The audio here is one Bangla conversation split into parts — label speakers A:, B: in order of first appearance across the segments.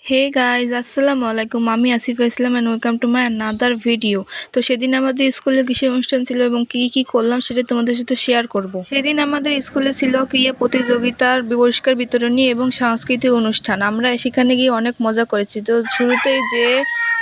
A: হে গাইজ আসসালামু আলাইকুম। আমি Asifa Islam and welcome to my another video. তো সেদিন আমাদের স্কুলে কিসের অনুষ্ঠান ছিল এবং কি করলাম সেটা তোমাদের সাথে শেয়ার করব। সেদিন আমাদের স্কুলে ছিল ক্রীড়া প্রতিযোগিতার পুরস্কার বিতরণী এবং সাংস্কৃতিক অনুষ্ঠান। আমরা সেখানে গিয়ে অনেক মজা করেছি। তো শুরুতেই যে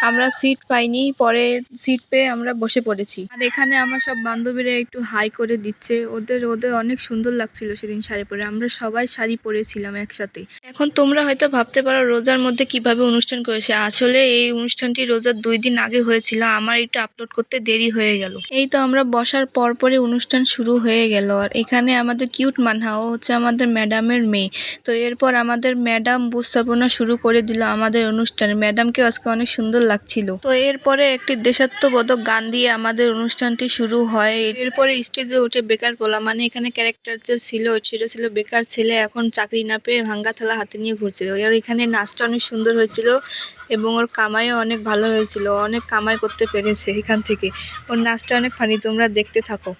A: আমরা সিট পাইনি, পরে সিট পেয়ে আমরা বসে পড়েছি। আর এখানে আমার সব বান্ধবীরা একটু হাই করে দিচ্ছে। ওদের ওদের অনেক সুন্দর লাগছিল সেদিন শাড়ি পরে। আমরা সবাই শাড়ি পরেছিলাম একসাথে। এখন তোমরা হয়তো ভাবতে পারো রোজার মধ্যে কিভাবে অনুষ্ঠান করেছে। আসলে এই অনুষ্ঠানটি রোজার 2 দিন আগে হয়েছিল। আমার একটু আপলোড করতে দেরি হয়ে গেল। এই তো আমরা বসার পরপরই অনুষ্ঠান শুরু হয়ে গেল। আর এখানে আমাদের কিউট মানহা, ও হচ্ছে আমাদের ম্যাডামের মেয়ে। তো এরপর আমাদের ম্যাডাম উপস্থাপনা শুরু করে দিল আমাদের অনুষ্ঠানে। ম্যাডামকে আজকে অনেক সুন্দর লাগছিল। তো এরপরে একটি দেশাত্মবোধক গান দিয়ে আমাদের অনুষ্ঠানটি শুরু হয়। এরপরে স্টেজে উঠে বেকার পোলা, মানে এখানে ক্যারেক্টার যে ছিল সেটা ছিল বেকার ছেলে, এখন চাকরি না পেয়ে ভাঙ্গা থালা হাতে নিয়ে ঘুরছিল। আর এখানে নাচটা অনেক সুন্দর হয়েছিল এবং ওর কামাইও অনেক ভালো হয়েছিল। অনেক কামাই করতে পেরেছে এখান থেকে। ওর নাচটা অনেক ফানি, তোমরা দেখতে থাকো।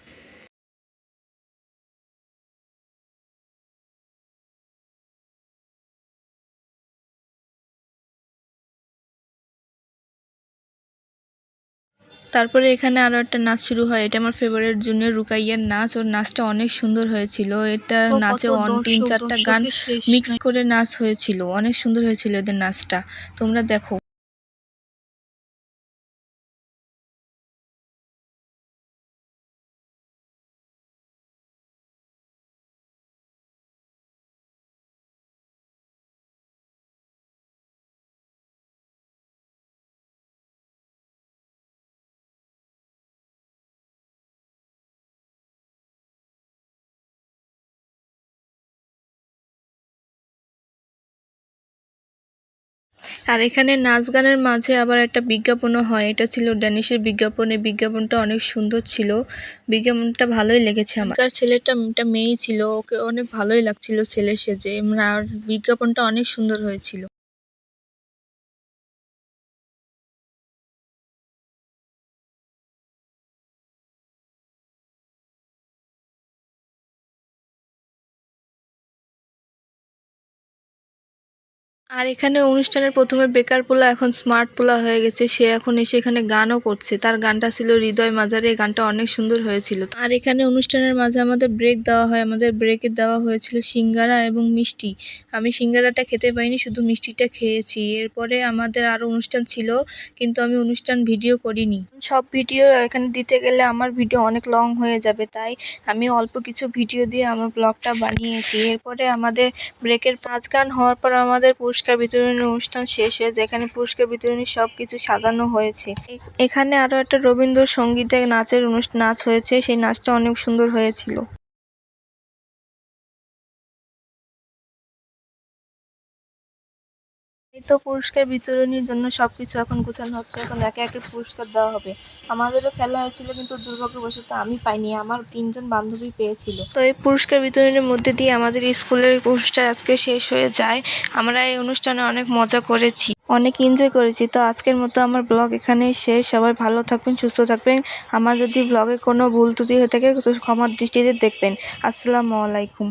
A: তারপরে এখানে আরো একটা নাচ শুরু হয়। এটা আমার ফেভারিট জুনিয়র রুকাইয়ার নাচ। ওর নাচটা অনেক সুন্দর হয়েছিল। এটা নাচে 3-4টা গান মিক্স করে নাচ হয়েছিল। অনেক সুন্দর হয়েছিল এদের নাচটা, তোমরা দেখো। আর এখানে নাচ গানের মাঝে আবার একটা বিজ্ঞাপনও হয়। এটা ছিল ড্যানিশের বিজ্ঞাপন। এই বিজ্ঞাপনটা অনেক সুন্দর ছিল। বিজ্ঞাপনটা ভালোই লেগেছে আমার। আর ছেলেটা মেয়েই ছিল, ওকে অনেক ভালোই লাগছিল ছেলে সেজে। আর বিজ্ঞাপনটা অনেক সুন্দর হয়েছিল। আর এখানে অনুষ্ঠানের প্রথমে বেকার পোলা এখন স্মার্ট পোলা হয়ে গেছে। সে এখন এসে এখানে গানও করছে। তার গানটা ছিল হৃদয় মাজারে। এই গানটা অনেক সুন্দর হয়েছিল। আর এখানে অনুষ্ঠানের মাঝে আমাদের ব্রেক দেওয়া হয়। আমাদের ব্রেকে দেওয়া হয়েছিল সিঙ্গারা এবং মিষ্টি। আমি সিঙ্গারাটা খেতে পাইনি, শুধু মিষ্টিটা খেয়েছি। এরপরে আমাদের আরো অনুষ্ঠান ছিল, কিন্তু আমি অনুষ্ঠান ভিডিও করিনি। সব ভিডিও এখানে দিতে গেলে আমার ভিডিও অনেক লং হয়ে যাবে, তাই আমি অল্প কিছু ভিডিও দিয়ে আমার ব্লগটা বানিয়েছি। এরপরে আমাদের ব্রেকের 5 গান হওয়ার পর আমাদের পুরস্কার বিতরণী অনুষ্ঠান শেষ হয়ে যায়। এখানে পুরস্কার বিতরণী সবকিছু সাজানো হয়েছে। এখানে আরো একটা রবীন্দ্রসঙ্গীতে নাচের নাচ হয়েছে। সেই নাচটা অনেক সুন্দর হয়েছিল। এই তো পুরস্কার বিতরণীর জন্য সবকিছু এখন গোছানো হচ্ছে। এখন একে একে পুরস্কার দেওয়া হবে। আমাদেরও খেলা হয়েছিল, কিন্তু দুর্ভাগ্যবশত আমি পাইনি, আমার 3জন বান্ধবী পেয়েছিল। তো এই পুরস্কার বিতরণীর মধ্যে দিয়ে আমাদের স্কুলের অনুষ্ঠান আজকে শেষ হয়ে যায়। আমরা এই অনুষ্ঠানে অনেক মজা করেছি, অনেক এনজয় করেছি। তো আজকের মতো আমার ব্লগ এখানেই শেষ। সবাই ভালো থাকবেন, সুস্থ থাকবেন। আমার যদি ব্লগে কোনো ভুল ত্রুটি হয়ে থাকে তো ক্ষমার দৃষ্টিতে দেখবেন। আসসালামু আলাইকুম।